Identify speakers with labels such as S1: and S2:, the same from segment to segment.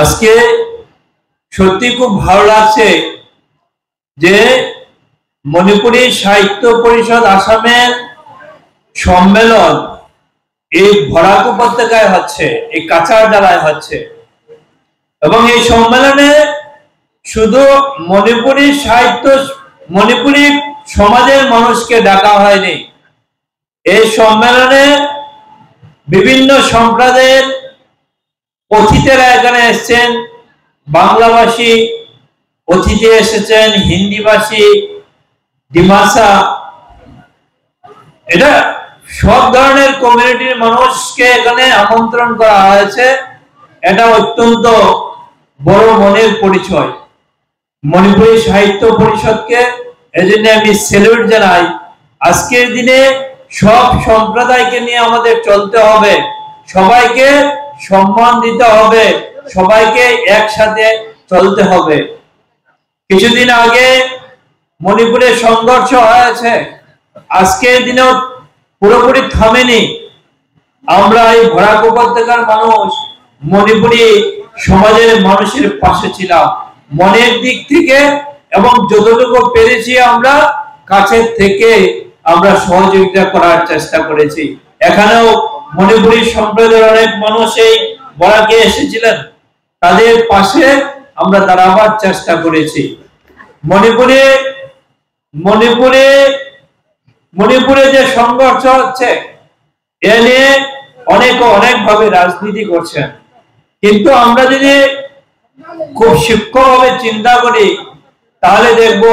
S1: আজকে সত্যি খুব ভালো লাগছে যে মণিপুরী সাহিত্য পরিষদ আসামের সম্মেলন এই বরাক উপত্যকায় হচ্ছে, এই কাছাড় জেলায় হচ্ছে। এবং এই সম্মেলনে শুধু মণিপুরী সাহিত্য মণিপুরী সমাজের মানুষকে ডাকা হয়নি, এই সম্মেলনে বিভিন্ন সম্প্রদায়ের অতিথিরা এখানে এসেছেন। বাংলাভাষী অতিথি এসেছেন, হিন্দিভাষী, ডিমাসা, এটা সব ধরনের কমিউনিটির মানুষকে এখানে আমন্ত্রণ করা হয়েছে। এটা অত্যন্ত বড় মনের পরিচয় মণিপুরী সাহিত্য পরিষদকে, এজন্য আমি স্যালুট জানাই। আজকের দিনে সব সম্প্রদায়কে নিয়ে আমাদের চলতে হবে, সবাইকে সম্মান দিতে হবে, সবাইকে একসাথে চলতে হবে। কিছুদিন আগে মণিপুরে সংঘর্ষ হয়েছে, আজকের দিনেও পুরোপুরি থামেনি। আমরা এই বরাক উপত্যকার মানুষ মণিপুরী সমাজের মানুষের পাশে ছিলাম মনের দিক থেকে, এবং যতটুকু পেরেছি আমরা কাছের থেকে আমরা সহযোগিতা করার চেষ্টা করেছি। এখানেও মণিপুরী সম্প্রদায়ের অনেক মানুষ এই বরাকে এসেছিলেন, তাদের পাশে আমরা দাঁড়াবার চেষ্টা করেছি। মণিপুরে মণিপুরে মণিপুরে যে সংঘর্ষ হচ্ছে এ নিয়ে অনেকভাবে রাজনীতি করছেন, কিন্তু আমরা যদি খুব সূক্ষ্মভাবে চিন্তা করি তাহলে দেখব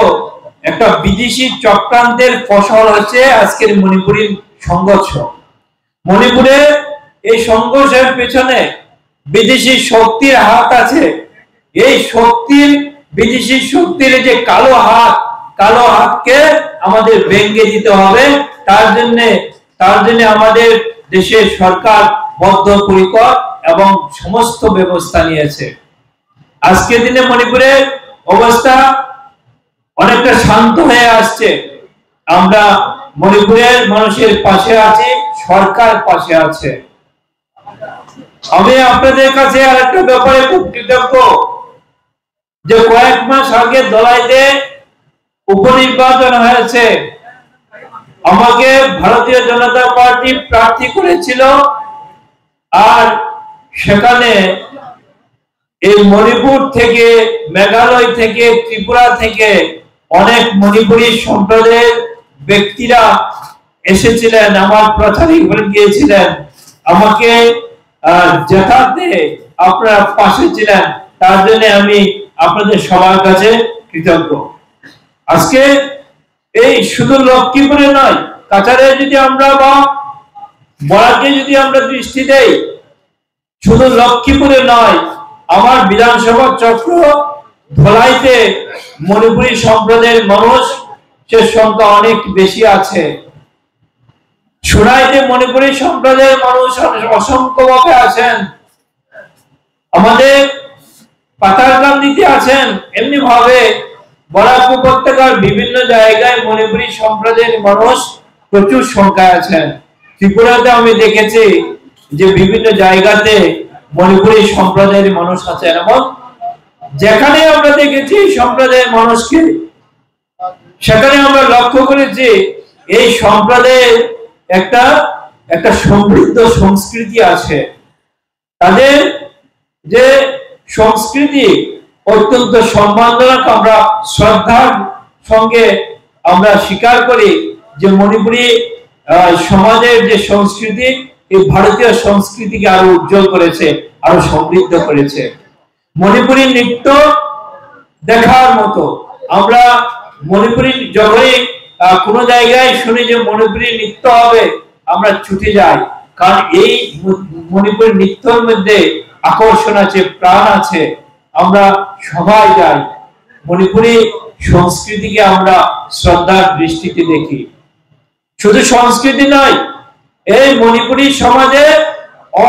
S1: একটা বিদেশি চক্রান্তের ফসল হচ্ছে আজকের মণিপুরী সংঘর্ষ। মণিপুরে এই সংঘর্ষের পেছনে বিদেশি শক্তির হাত আছে। এই বিদেশি শক্তির যে কালো হাতকে আমাদের ভেঙে দিতে হবে। তার জন্য আমাদের দেশের সরকার বদ্ধপরিকর এবং সমস্ত ব্যবস্থা নিয়েছে। আজকের দিনে মণিপুরের অবস্থা অনেকটা শান্ত হয়ে আসছে। আমরা মণিপুরের মানুষের পাশে আছি, সরকার পাশে আছে। আমি আপনাদের কাছে আরেকটা ব্যাপারে খুব কৃতজ্ঞ যে কয়েক মাস আগে দলাইতে উপনির্বাচন হয়েছে, আমাকে ভারতীয় জনতা পার্টি প্রার্থী করেছিল। আর সেখানে এই মণিপুর থেকে, মেঘালয় থেকে, ত্রিপুরা থেকে অনেক মণিপুরী সম্প্রদায়ের ব্যক্তিরা এসেছিলেন, আমার প্রচারে গিয়েছিলেন। আমাকে জেতাতে আপনারা পাশে ছিলেন, তার জন্য আমি আপনাদের সবার কাছে কৃতজ্ঞ। আজকে এই শুধু লক্ষ্মীপুরে নয়, কাছাড়ে যদি আমরা বা বরাকে যদি আমরা দৃষ্টি দেই, শুধু লক্ষ্মীপুরে নয়, আমার বিধানসভা চক্র ধলাইতে মণিপুরী সম্প্রদায়ের মানুষের সংখ্যা অনেক বেশি আছে। সুরাইতে মণিপুরী সম্প্রদায়ের মানুষ অসংখ্যভাবে আছেন, আমাদের পাতারকান্দিতে আছেন। এমনি ভাবে বরাক উপত্যকার বিভিন্ন জায়গায় মণিপুরী সম্প্রদায়ের মানুষ প্রচুর সংখ্যায় আছেন। ত্রিপুরাতে আমি দেখেছি যে বিভিন্ন জায়গাতে মণিপুরী সম্প্রদায়ের মানুষ আছেন, এবং যেখানে আমরা দেখেছি সম্প্রদায়ের মানুষকে, সেখানে আমরা লক্ষ্য করেছি এই সম্প্রদায়ের একটা সমৃদ্ধ সংস্কৃতি আছে। তাদের যে সংস্কৃতি অত্যন্ত সম্মানজনক, আমরা শ্রদ্ধার সঙ্গে আমরা স্বীকার করি যে মণিপুরী সমাজের যে সংস্কৃতি, এই ভারতীয় সংস্কৃতিকে আরো উজ্জ্বল করেছে, আরো সমৃদ্ধ করেছে। মণিপুরী নৃত্য দেখার মতো। আমরা মণিপুরী যখনই কোনো জায়গায় শুনি যে মণিপুরী নৃত্য হবে, আমরা ছুটে যাই, কারণ এই মণিপুরী নৃত্যের মধ্যে আকর্ষণ আছে, প্রাণ আছে। আমরা সবাই যাই, মণিপুরী সংস্কৃতিকে আমরা শ্রদ্ধার দৃষ্টিতে দেখি। শুধু সংস্কৃতি নয়, এই মণিপুরী সমাজে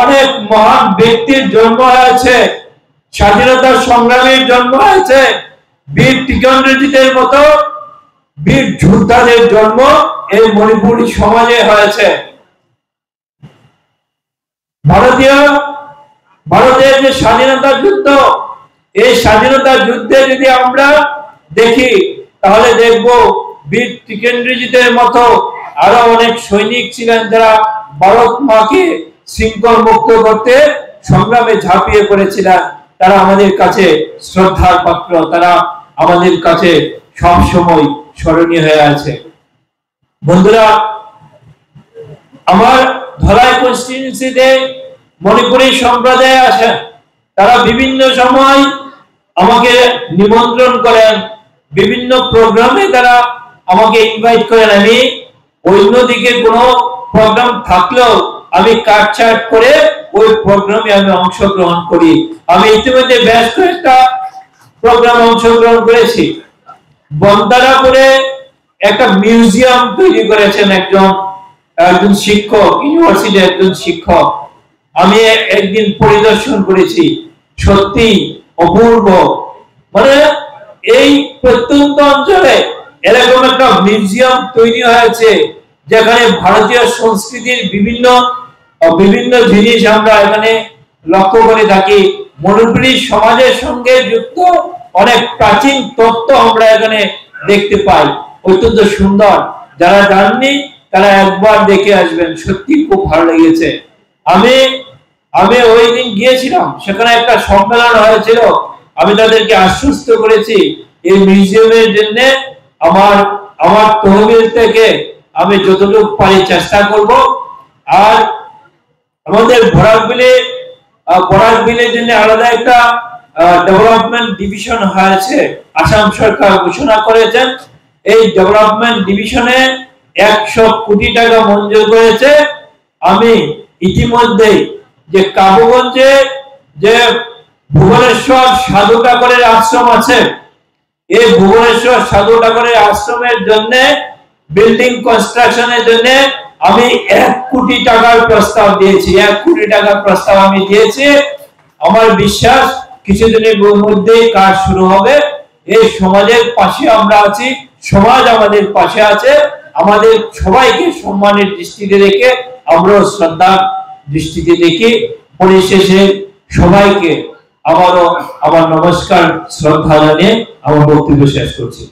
S1: অনেক মহান ব্যক্তির জন্ম হয়েছে, স্বাধীনতা সংগ্রামীর জন্ম হয়েছে, বীর টিকন্ডজিতের মতো বীর যোদ্ধাদের জন্ম এই মণিপুরী সমাজে হয়েছে। ভারতের যে স্বাধীনতা যুদ্ধ, এই স্বাধীনতা যুদ্ধে যদি আমরা দেখি তাহলে দেখব বীর টিকেন্দ্রজিতের মতো আরো অনেক সৈনিক ছিলেন যারা ভারত মাকে শৃঙ্খল মুক্ত করতে সংগ্রামে ঝাঁপিয়ে পড়েছিলেন। তারা আমাদের কাছে শ্রদ্ধার পাত্র, তারা আমাদের কাছে সব সময় স্মরণীয় হয়ে আছে। বন্ধুরা, আমার ধলাই কনস্টিটিউয়েন্সিতে মণিপুরী সম্প্রদায় আছেন, তারা বিভিন্ন সময় আমাকে নিমন্ত্রণ করেন, বিভিন্ন প্রোগ্রামে তারা আমাকে ইনভাইট করেন। আমি অন্যদিকে কোনো প্রোগ্রাম থাকলেও আমি কাটছাট করে ওই প্রোগ্রামে আমি অংশগ্রহণ করি। আমি ইতিমধ্যে বেশ কয়েকটা প্রোগ্রামে অংশগ্রহণ করেছি। বন্দারাপুরে একটা মিউজিয়াম তৈরি করেছেন একজন শিক্ষক, ইউনিভার্সিটির একজন শিক্ষক। আমি একদিন পরিদর্শন করেছি, সত্যি অপূর্ব। মানে এই প্রত্যন্ত অঞ্চলে এরকম একটা মিউজিয়াম তৈরি হয়েছে যেখানে ভারতীয় সংস্কৃতির বিভিন্ন জিনিস আমরা এখানে লক্ষ্য করে থাকি। মণিপুরী সমাজের সঙ্গে যুক্ত অনেক প্রাচীন তত্ত্ব আমরা এখানে দেখতে পাই, অত্যন্ত সুন্দর। যারা জাননি তারা একবার দেখে আসবেন, সত্যি খুব ভালো লেগেছে। আমি ওই দিন গিয়েছিলাম, সেখানে একটা সম্মেলন হয়েছিল। আমি তাদেরকে আশ্বস্ত করেছি এই মিউজিয়ামের জন্য আমার তহবিল থেকে আমি যতটুকু পারি চেষ্টা করব। আর আমাদের বরাকবিলের জন্য আলাদা একটা ডেভেলপমেন্ট ডিভিশন হয়েছে, আসাম সরকার ঘোষণা করেছেন। এই ডেভেলপমেন্ট ডিভিশনে 100 কোটি টাকা মঞ্জুর করেছে। আমি ইতিমধ্যে যে কাবুগঞ্জে যে ভুবনেশ্বর সাধু ঠাকুরের আশ্রম আছে, এই ভুবনেশ্বর সাধু ঠাকুরের আশ্রমের জন্য বিল্ডিং কনস্ট্রাকশনের জন্য আমি 1 কোটি টাকার প্রস্তাব দিয়েছি। 1 কোটি টাকার প্রস্তাব আমি দিয়েছি। আমার বিশ্বাস কিছুদিনের মধ্যেই কাজ শুরু হবে। এই সমাজের পাশে আমরা আছি, সমাজ আমাদের পাশে আছে। আমাদের সবাইকে সম্মানের দৃষ্টিতে রেখে, আমরাও শ্রদ্ধার দৃষ্টিতে দেখি। পরিশেষে সবাইকে আবারও আমার নমস্কার, শ্রদ্ধা জানিয়ে আমার বক্তব্য শেষ করছি।